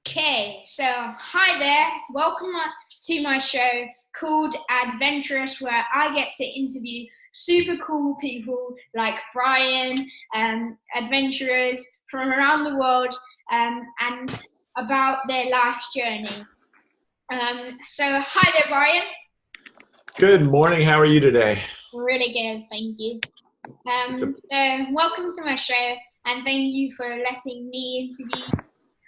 Okay, so hi there. Welcome to my show called Adventurous, where I get to interview super cool people like Brian, adventurers from around the world, and about their life journey. So hi there, Brian. Good morning. How are you today? Really good, thank you. It's a, So welcome to my show, and thank you for letting me interview.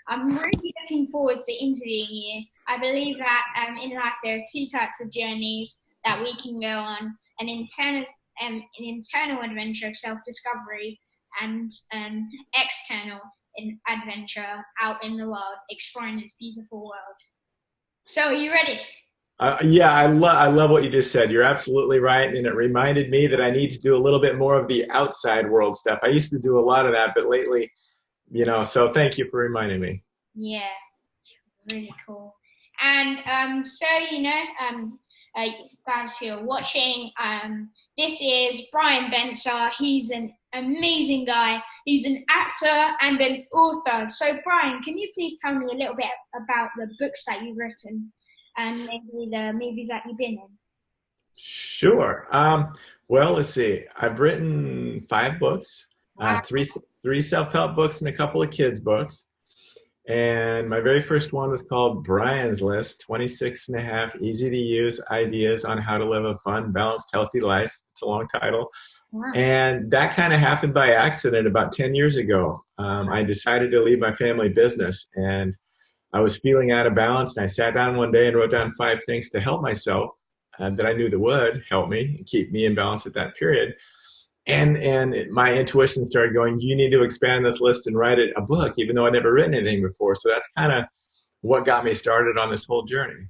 I'm really looking forward to interviewing you. I believe that in life there are two types of journeys that we can go on: an internal adventure of self-discovery, and external adventure out in the world, exploring this beautiful world. So, are you ready? yeah, I love what you just said. You're absolutely right, and it reminded me that I need to do a little bit more of the outside world stuff. I used to do a lot of that, but lately, so thank you for reminding me. Yeah, really cool. And so guys who are watching, this is Brian Benson. He's an amazing guy. He's an actor and an author. So Brian, can you please tell me a little bit about the books that you've written and maybe the movies that you've been in? Sure. Well, let's see. I've written 5 books, Wow. three self-help books, and a couple of kids' books. And my very first one was called Brian's List, 26 and a half easy to use ideas on how to live a fun, balanced, healthy life. It's a long title. Wow. And that kind of happened by accident about 10 years ago. I decided to leave my family business, and I was feeling out of balance. And I sat down one day and wrote down 5 things to help myself that I knew that would help me and keep me in balance at that period. And my intuition started going, you need to expand this list and write it a book, even though I'd never written anything before. So that's kind of what got me started on this whole journey.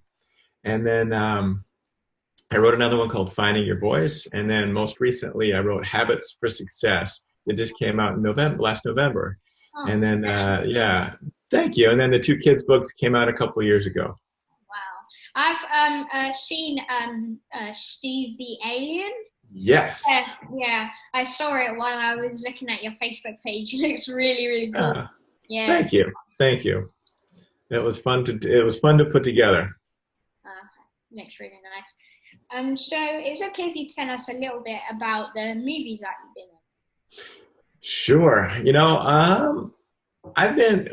And then I wrote another one called Finding Your Voice. And then most recently, I wrote Habits for Success. It just came out in last November. Oh, And then, yeah, thank you. And then the two kids' books came out a couple of years ago. wow. I've seen Steve the Alien. Yeah, Yes. yeah, I saw it while I was looking at your Facebook page. It looks really, really cool. Uh, Yeah, Thank you. Thank you. It was fun to put together. uh, looks really nice. So it's okay if you tell us a little bit about the movies that you've been Sure.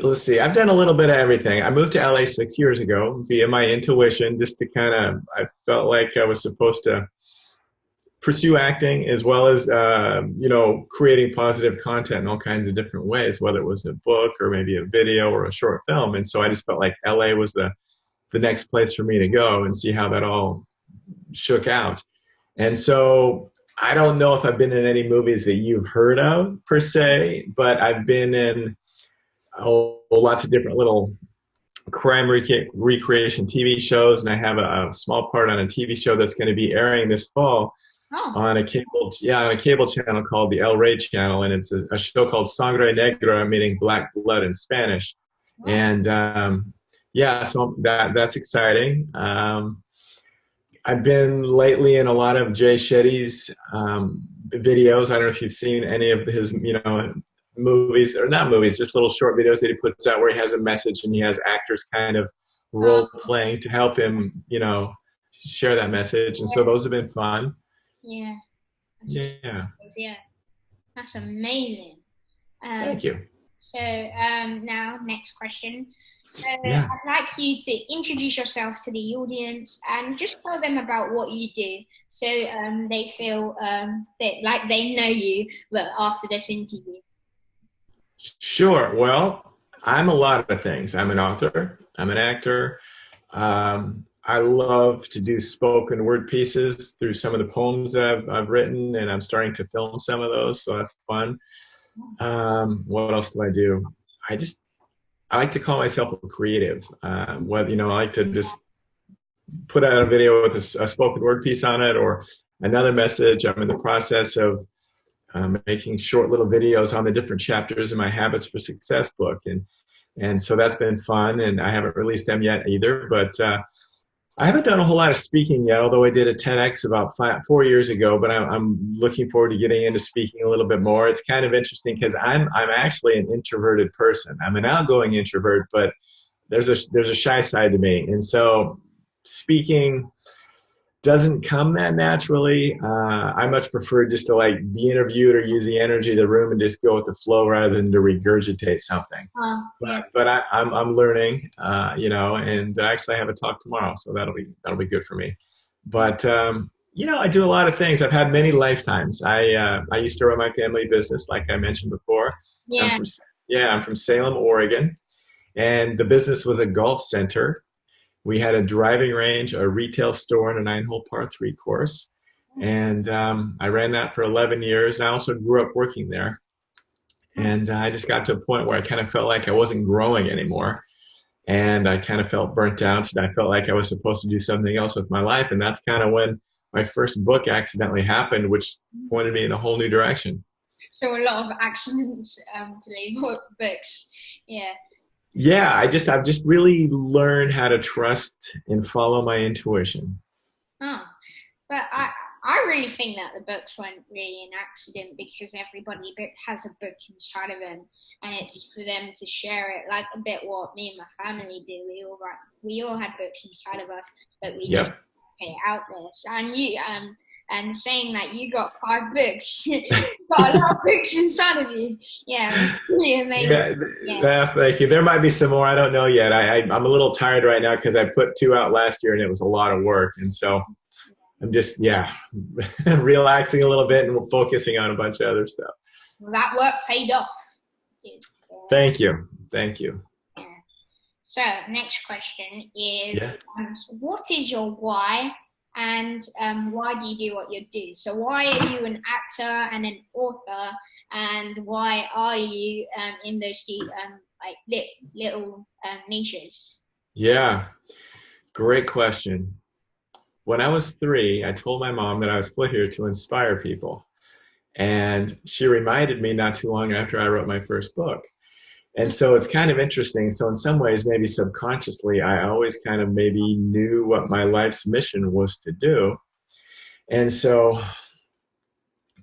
Let's see, I've done a little bit of everything. I moved to LA 6 years ago via my intuition, just to I felt like I was supposed to pursue acting as well as, creating positive content in all kinds of different ways, whether it was a book or maybe a video or a short film. And so I just felt like LA was the next place for me to go and see how that all shook out. And so I don't know if I've been in any movies that you've heard of per se, but I've been in lots of different little crime recreation TV shows, and I have a small part on a TV show that's going to be airing this fall in. on a cable channel called the El Rey channel, and it's a show called Sangre Negra, meaning black blood in Spanish. Wow. And yeah, so that's exciting. I've been lately in a lot of Jay Shetty's videos. I don't know if you've seen any of his, movies, or not movies, just little short videos that he puts out where he has a message and he has actors kind of Oh, role playing to help him, share that message. And so those have been fun. yeah, Yeah. yeah, that's amazing. Um, Thank you. so now next question. So Yeah. I'd like you to introduce yourself to the audience and just tell them about what you do, so they feel like they know you, but after this interview. Sure. Well, I'm a lot of things. I'm an author. I'm an actor. I love to do spoken word pieces through some of the poems that I've written, and I'm starting to film some of those, so that's fun. What else do I do? I like to call myself a creative. I like to just put out a video with a spoken word piece on it or another message. I'm in the process of making short little videos on the different chapters in my Habits for Success book, and so that's been fun. And I haven't released them yet either, but I haven't done a whole lot of speaking yet, although I did a TEDx about 4 years ago. But I'm looking forward to getting into speaking a little bit more. It's kind of interesting because I'm actually an introverted person. I'm an outgoing introvert, but there's a shy side to me, and so speaking doesn't come that naturally. I much prefer just to like be interviewed or use the energy of the room and just go with the flow rather than to regurgitate something. Yeah. But I'm learning, you know, and actually I have a talk tomorrow, so that'll be good for me. But you know, I do a lot of things. I've had many lifetimes. I used to run my family business, like I mentioned before. Yeah. I'm from Salem, Oregon, and the business was a golf center. We had a driving range, a retail store, and a 9-hole par 3 course. And I ran that for 11 years. And I also grew up working there. And I just got to a point where I kind of felt like I wasn't growing anymore. And I kind of felt burnt out. And I felt like I was supposed to do something else with my life. And that's kind of when my first book accidentally happened, which pointed me in a whole new direction. So a lot of accidents to leave books. Yeah. Yeah, I've just really learned how to trust and follow my intuition. Oh, but I really think that the books weren't really an accident, because everybody has a book inside of them, and it's for them to share it, like a bit what me and my family do. We all had books inside of us, but we just put it out there. And you and saying that you got 5 books, you got a lot of books inside of you. Yeah, really amazing. Yeah, thank you. There might be some more. I don't know yet. I'm a little tired right now because I put 2 out last year and it was a lot of work. And so I'm just, relaxing a little bit and focusing on a bunch of other stuff. Well, that work paid off. Thank you. Thank you. Yeah. So next question is, what is your why? And why do you do what you do? So why are you an actor and an author, and why are you in those 2 like little niches? Yeah, great question. When I was 3, I told my mom that I was put here to inspire people, and she reminded me not too long after I wrote my first book. And so it's kind of interesting. So in some ways, maybe subconsciously, I always kind of maybe knew what my life's mission was to do. And so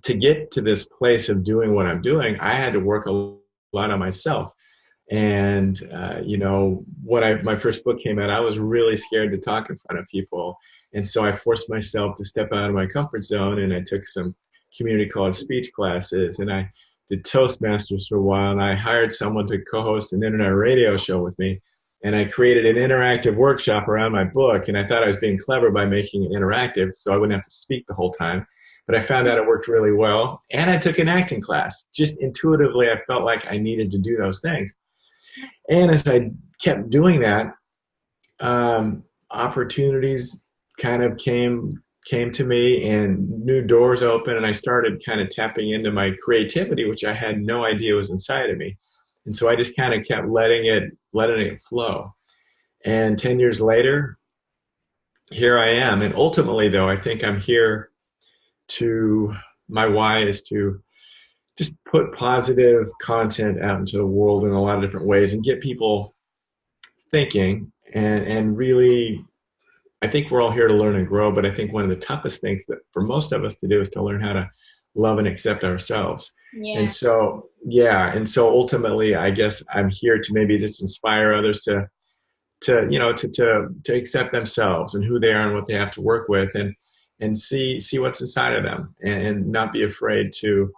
to get to this place of doing what I'm doing, I had to work a lot on myself. And, you know, when my first book came out, I was really scared to talk in front of people. And so I forced myself to step out of my comfort zone, and I took some community college speech classes, and I did Toastmasters for a while, and I hired someone to co-host an internet radio show with me, and I created an interactive workshop around my book, and I thought I was being clever by making it interactive so I wouldn't have to speak the whole time, but I found out it worked really well. And I took an acting class. Just intuitively, I felt like I needed to do those things. And as I kept doing that, opportunities kind of came to me, and new doors opened, and I started kind of tapping into my creativity, which I had no idea was inside of me. And so I just kind of kept letting it flow. And 10 years later, here I am. And ultimately, though, I think I'm here my why is to just put positive content out into the world in a lot of different ways and get people thinking, and really, I think we're all here to learn and grow, but I think one of the toughest things that for most of us to do is to learn how to love and accept ourselves. Yeah. And so ultimately, I guess I'm here to maybe just inspire others to accept themselves and who they are and what they have to work with, and see what's inside of them, and not be afraid to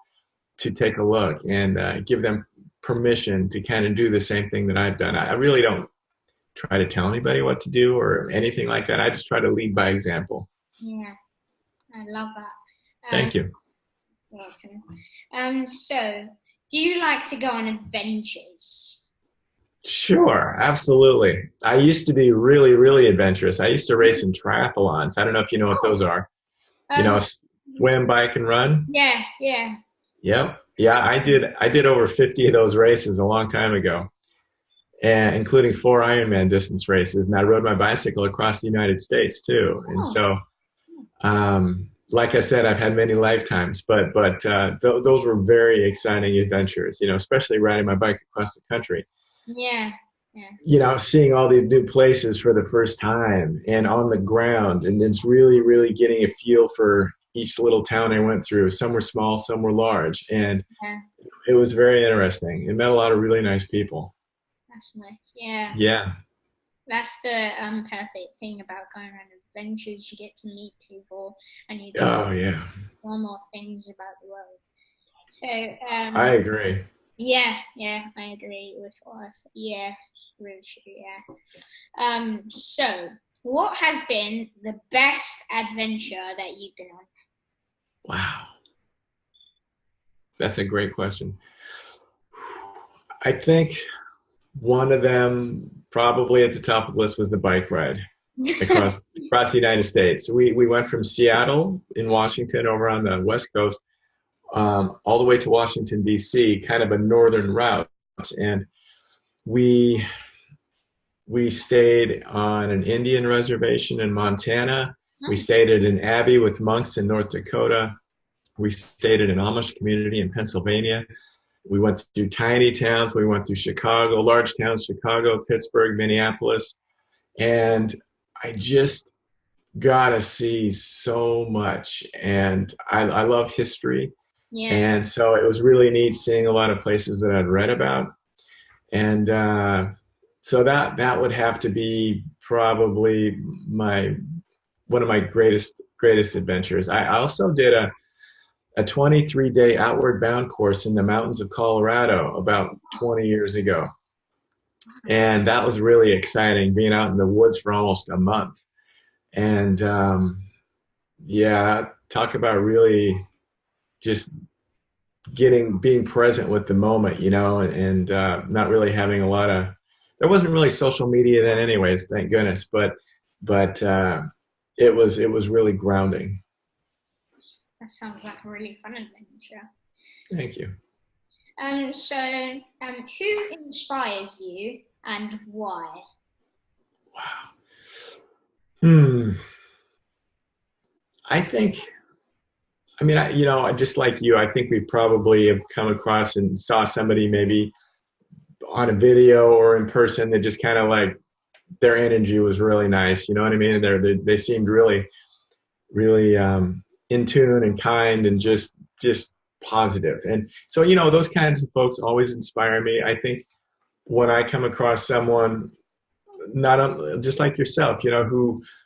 take a look, and give them permission to kind of do the same thing that I've done. I really don't try to tell anybody what to do or anything like that. I just try to lead by example. Yeah, I love that. Thank you. Welcome. So, do you like to go on adventures? Sure, absolutely. I used to be really, really adventurous. I used to race in triathlons. I don't know if you know what those are. Swim, bike, and run. Yeah. Yep. Yeah, I did over 50 of those races a long time ago, and including 4 Ironman distance races. And I rode my bicycle across the United States too. And so, like I said, I've had many lifetimes, but those were very exciting adventures, especially riding my bike across the country. Yeah. Seeing all these new places for the first time and on the ground. And it's really, really getting a feel for each little town I went through. Some were small, some were large. And it was very interesting. It met a lot of really nice people. That's nice. Yeah. Yeah. That's the perfect thing about going on adventures. You get to meet people and you get to Oh yeah, learn more things about the world. So I agree. yeah, yeah, I agree with us. Yeah, really true. Yeah. So what has been the best adventure that you've been on? Wow, that's a great question. I think one of them, probably at the top of the list, was the bike ride across the United States. We went from Seattle in Washington over on the West Coast, all the way to Washington D.C., kind of a northern route, and we we stayed on an Indian reservation in Montana. We stayed at an abbey with monks in North Dakota. We stayed at an Amish community in Pennsylvania. We went through tiny towns. We went through Chicago, large towns, Chicago, Pittsburgh, Minneapolis. And I just got to see so much. And I love history. Yeah. And so it was really neat seeing a lot of places that I'd read about. And so that would have to be probably one of my greatest adventures. I also did a 23-day outward bound course in the mountains of Colorado about 20 years ago. And that was really exciting, being out in the woods for almost a month. And yeah, talk about really just being present with the moment, and not really having there wasn't really social media then anyways, thank goodness, but it was really grounding. That sounds like a really fun adventure. Thank you. Who inspires you and why? Wow. I just like you, I think we probably have come across and saw somebody maybe on a video or in person that just kind of like their energy was really nice. You know what I mean? They seemed really, really in tune and kind and just positive. And so, those kinds of folks always inspire me. I think when I come across someone, not just like yourself,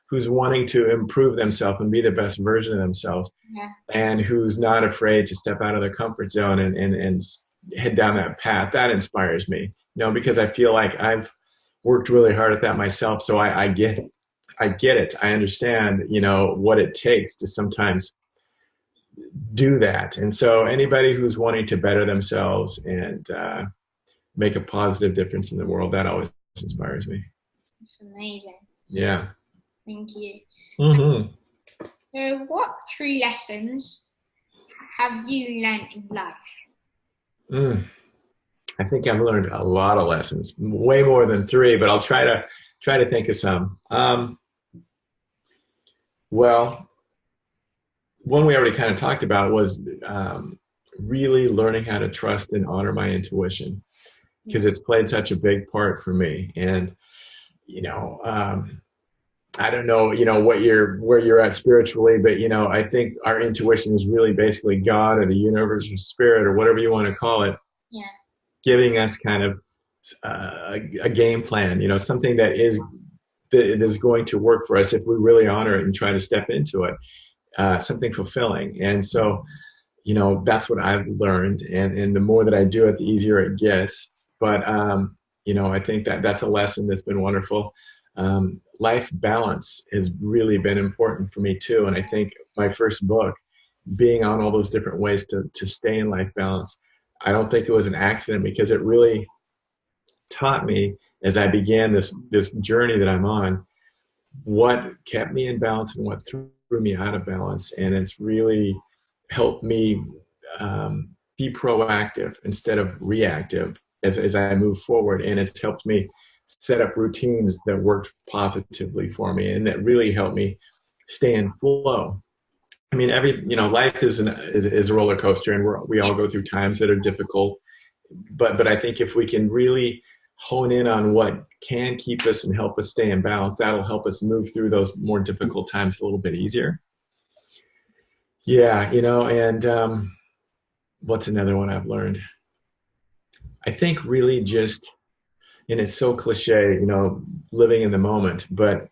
who's wanting to improve themselves and be the best version of themselves, Yeah. and who's not afraid to step out of their comfort zone and head down that path, that inspires me, because I feel like I've worked really hard at that myself. So I get it. I understand, what it takes to sometimes do that. And so anybody who's wanting to better themselves and make a positive difference in the world, that always inspires me. That's amazing. Yeah. Thank you. Mm-hmm. So what 3 lessons have you learned in life? I think I've learned a lot of lessons, way more than 3, but I'll try to think of some. Well, one we already kind of talked about was really learning how to trust and honor my intuition, because it's played such a big part for me. And I don't know, where you're at spiritually, but I think our intuition is really basically God or the universe or spirit or whatever you want to call it. Yeah. Giving us kind of a game plan, something that is going to work for us if we really honor it and try to step into it, something fulfilling. And so, that's what I've learned. And the more that I do it, the easier it gets. But, I think that's a lesson that's been wonderful. Life balance has really been important for me too. And I think my first book, being on all those different ways to stay in life balance, I don't think it was an accident, because it really taught me as I began this journey that I'm on, what kept me in balance and what threw me out of balance. And it's really helped me be proactive instead of reactive as I move forward. And it's helped me set up routines that worked positively for me and that really helped me stay in flow. I mean, life is a roller coaster, and we all go through times that are difficult. But I think if we can really hone in on what can keep us and help us stay in balance, that'll help us move through those more difficult times a little bit easier. Yeah, and what's another one I've learned? I think really just and it's so cliche, you know, living in the moment, but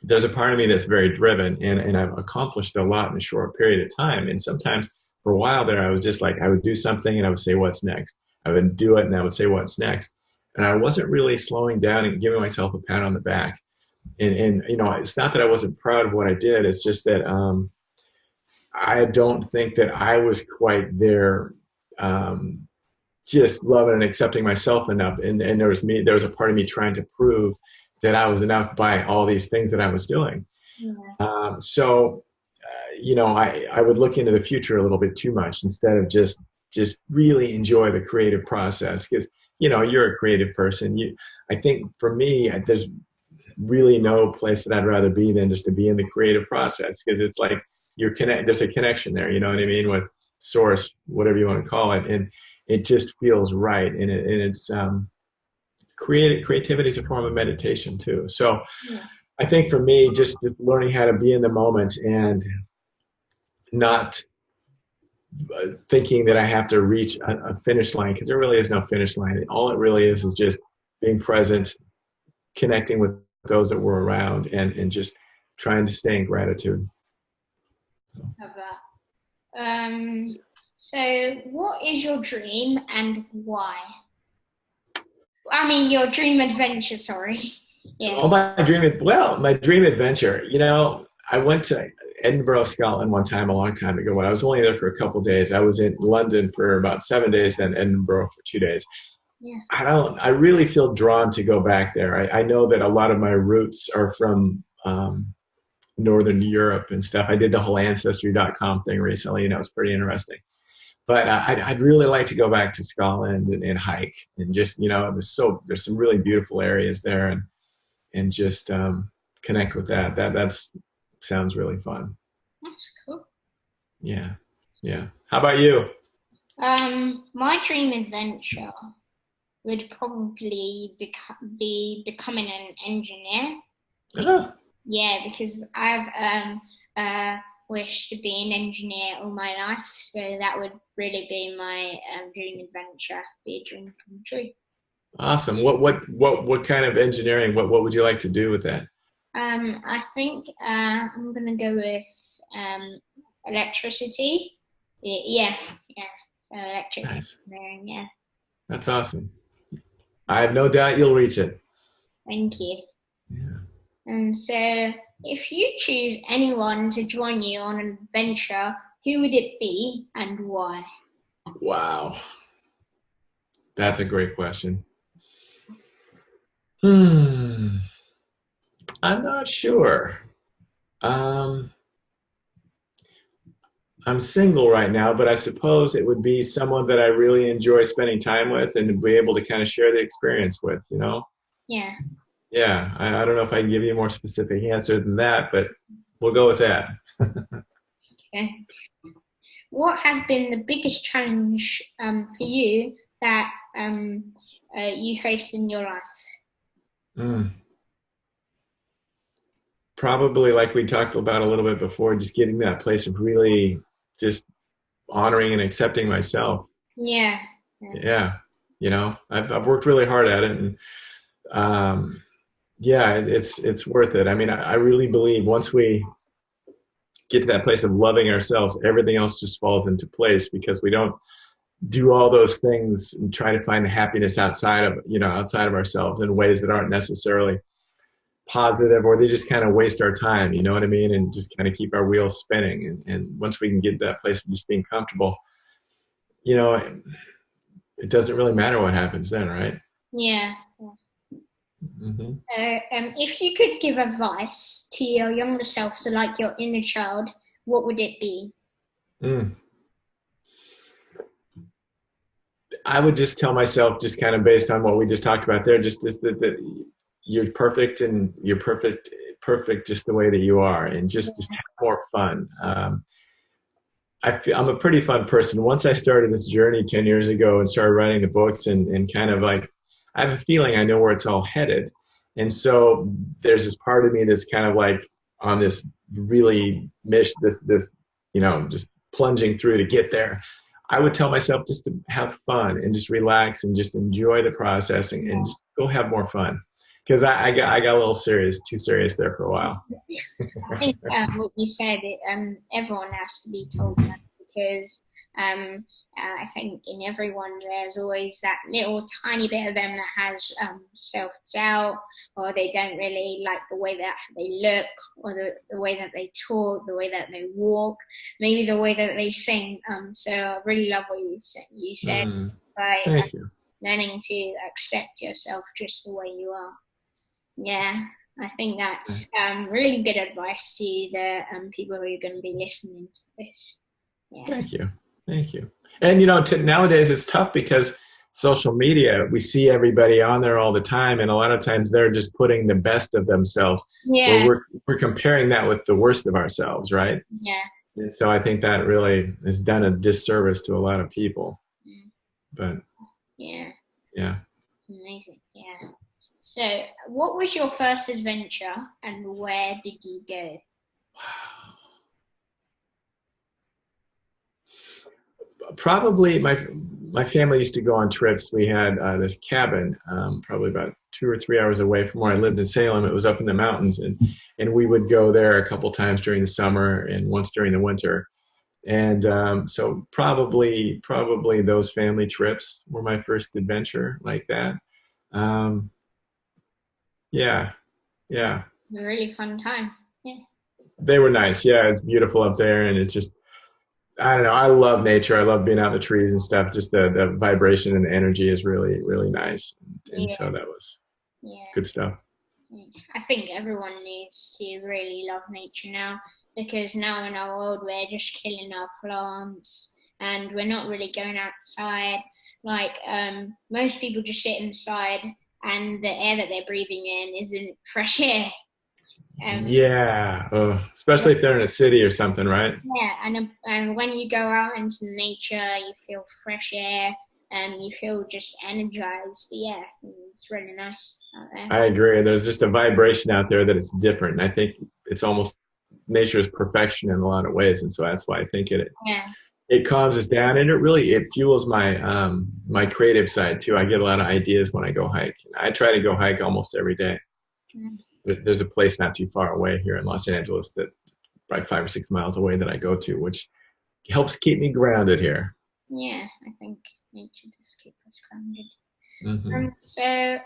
there's a part of me that's very driven, and I've accomplished a lot in a short period of time. And sometimes for a while there, I was just like, I would do something and I would say, what's next? I would do it and I would say, what's next? And I wasn't really slowing down and giving myself a pat on the back. And you know, it's not that I wasn't proud of what I did. It's just that I don't think that I was quite there, just loving and accepting myself enough. And there was a part of me trying to prove that I was enough by all these things that I was doing. Yeah. You know, I would look into the future a little bit too much instead of just really enjoy the creative process. Because, you know, you're a creative person. I think for me, there's really no place that I'd rather be than just to be in the creative process, because it's like there's a connection there, you know what I mean, with source, whatever you want to call it. And it just feels right. And it's, creativity is a form of meditation too. So yeah. I think for me, just learning how to be in the moment and not thinking that I have to reach a finish line, because there really is no finish line. All it really is just being present, connecting with those that were around, and just trying to stay in gratitude. Love that. So what is your dream and why? I mean, your dream adventure, sorry. Yeah. Oh, my dream adventure. You know, I went to Edinburgh, Scotland one time, a long time ago. When I was only there for a couple of days. I was in London for about 7 days, then Edinburgh for 2 days. Yeah. I really feel drawn to go back there. I know that a lot of my roots are from Northern Europe and stuff. I did the whole Ancestry.com thing recently, and it was pretty interesting. But I'd really like to go back to Scotland and hike, and just, you know, there's some really beautiful areas there, and just connect with that. That sounds really fun. That's cool. Yeah. How about you? My dream adventure would probably be becoming an engineer. Oh. Yeah, because I've wished to be an engineer all my life, so that would really be my dream adventure, be a dream come true. Awesome. What kind of engineering? What would you like to do with that? I think I'm gonna go with electricity. Yeah. So electric engineering. Yeah. That's awesome. I have no doubt you'll reach it. Thank you. Yeah. So, if you choose anyone to join you on an adventure, who would it be and why? Wow. That's a great question. I'm not sure. I'm single right now, but I suppose it would be someone that I really enjoy spending time with and be able to kind of share the experience with, you know? Yeah. Yeah, I don't know if I can give you a more specific answer than that, but we'll go with that. Okay. What has been the biggest challenge for you that you faced in your life? Probably, like we talked about a little bit before, just getting to that place of really just honoring and accepting myself. Yeah. You know, I've worked really hard at it, and yeah, it's worth it. I mean, I really believe once we get to that place of loving ourselves, everything else just falls into place, because we don't do all those things and try to find the happiness outside of ourselves in ways that aren't necessarily positive, or they just kind of waste our time, you know what I mean, and just kind of keep our wheels spinning. And once we can get to that place of just being comfortable, you know, it doesn't really matter what happens then, right? Yeah. Mm-hmm. If you could give advice to your younger self, so like your inner child, what would it be? I would just tell myself, just kind of based on what we just talked about there, just that you're perfect, and you're perfect just the way that you are, and just have more fun. I'm a pretty fun person. Once I started this journey 10 years ago and started writing the books, and kind of like, I have a feeling I know where it's all headed. And so there's this part of me that's kind of like on this really mission, this, you know, just plunging through to get there. I would tell myself just to have fun and just relax and just enjoy the process and just go have more fun. Because I got a little serious, too serious there for a while. I think what you said, everyone has to be told that because I think in everyone there's always that little tiny bit of them that has self-doubt, or they don't really like the way that they look, or the way that they talk, the way that they walk, maybe the way that they sing. So I really love what you said by Thank you. learning to accept yourself just the way you are. Yeah, I think that's really good advice to the people who are going to be listening to this. Yeah. Thank you. Thank you. And nowadays it's tough because social media, we see everybody on there all the time, and a lot of times they're just putting the best of themselves. Yeah. We're comparing that with the worst of ourselves, right? Yeah. And so I think that really has done a disservice to a lot of people. But yeah, amazing. Yeah. So, what was your first adventure, and where did you go? Probably my family used to go on trips. We had this cabin, probably about 2 or 3 hours away from where I lived in Salem. It was up in the mountains, and we would go there a couple times during the summer and once during the winter. And so probably those family trips were my first adventure like that. Yeah. A really fun time. Yeah. They were nice. Yeah, it's beautiful up there, and it's just, I don't know. I love nature. I love being out in the trees and stuff. Just the vibration and the energy is really, really nice. And so that was good stuff. I think everyone needs to really love nature now, because now in our world we're just killing our plants and we're not really going outside. Like most people just sit inside, and the air that they're breathing in isn't fresh air. Especially if they're in a city or something, right? Yeah, and when you go out into nature, you feel fresh air and you feel just energized. Yeah, it's really nice out there. I agree. There's just a vibration out there that is different. And I think it's almost nature is perfection in a lot of ways, and so that's why I think it calms us down, and it fuels my my creative side too. I get a lot of ideas when I go hike. I try to go hike almost every day. There's a place not too far away here in Los Angeles that probably 5 or 6 miles away that I go to, which helps keep me grounded here. Yeah, I think nature does keep us grounded. Mm-hmm. So,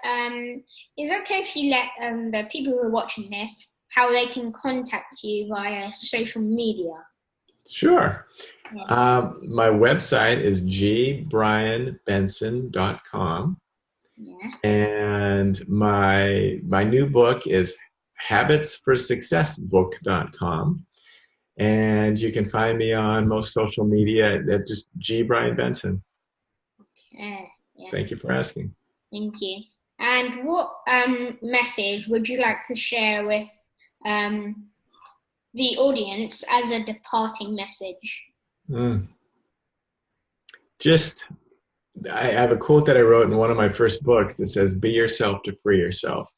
is it okay if you let the people who are watching this, how they can contact you via social media? Sure. My website is gbrianbenson.com. And my new book is habitsforsuccessbook.com. And you can find me on most social media at just G. Brian Benson. Okay. Thank you for asking. Thank you. And what message would you like to share with the audience as a departing message? I have a quote that I wrote in one of my first books that says, "Be yourself to free yourself."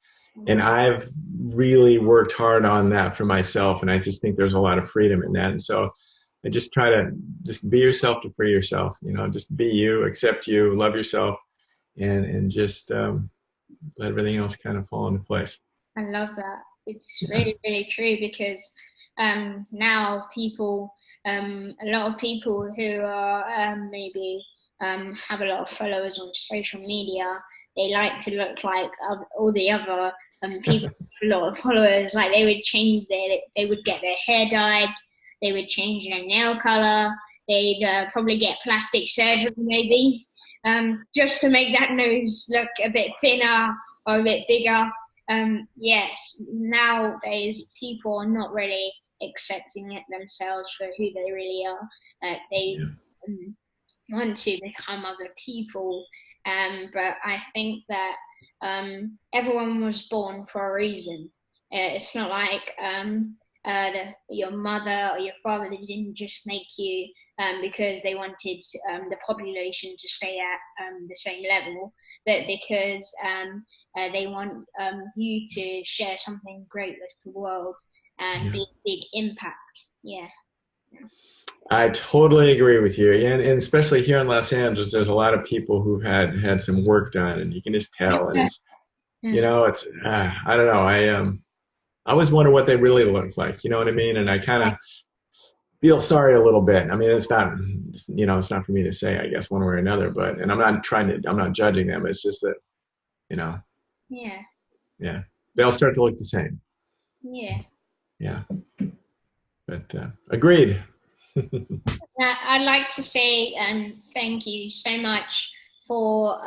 And I've really worked hard on that for myself, and I just think there's a lot of freedom in that. And so I just try to just be yourself to free yourself. Just be you, accept you, love yourself, and just let everything else kind of fall into place. I love that. It's really, really true, because now people, a lot of people who are maybe have a lot of followers on social media, they like to look like all the other people with a lot of followers. Like they would get their hair dyed, they would change their nail color, they'd probably get plastic surgery maybe, just to make that nose look a bit thinner or a bit bigger. Yes, nowadays people are not really accepting it themselves for who they really are. They want to become other people, but I think that everyone was born for a reason. It's not like your mother or your father, they didn't just make you because they wanted the population to stay at the same level, but because they want you to share something great with the world and be a big impact. I totally agree with you, and especially here in Los Angeles, there's a lot of people who've had some work done, and you can just tell. And it's Mm. it's I don't know. I always wonder what they really look like. You know what I mean? And I kind of feel sorry a little bit. I mean, it's not for me to say, I guess, one way or another. But and I'm not judging them. It's just that you know, Yeah. yeah, they'll start to look the same. Yeah. Yeah, but agreed. I'd like to say thank you so much for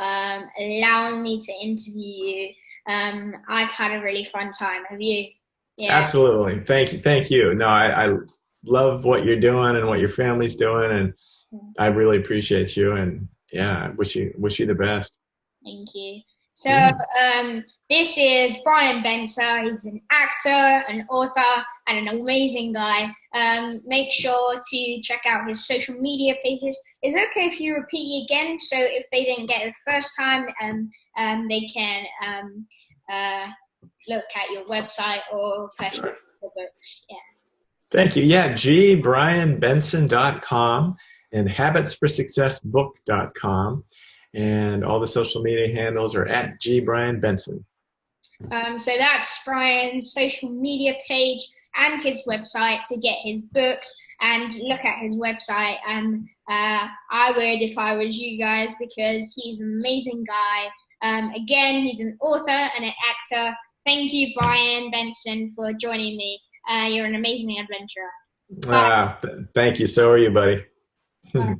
allowing me to interview you. I've had a really fun time. Have you? Yeah. Absolutely. Thank you. Thank you. No, I love what you're doing and what your family's doing, and I really appreciate you. And yeah, I wish you the best. Thank you. So, Yeah. this is Brian Benson. He's an actor, an author, and an amazing guy. Make sure to check out his social media pages. Is it okay if you repeat again? So, if they didn't get it the first time, they can look at your website or purchase Sure. the books. Yeah. Thank you. Yeah, gbrianbenson.com and habitsforsuccessbook.com. And all the social media handles are at gbrianbenson. So that's Brian's social media page and his website to get his books and look at his website. And I would if I was you guys, because he's an amazing guy. Again, he's an author and an actor. Thank you, Brian Benson, for joining me. You're an amazing adventurer. Bye. Thank you. So are you, buddy. Bye.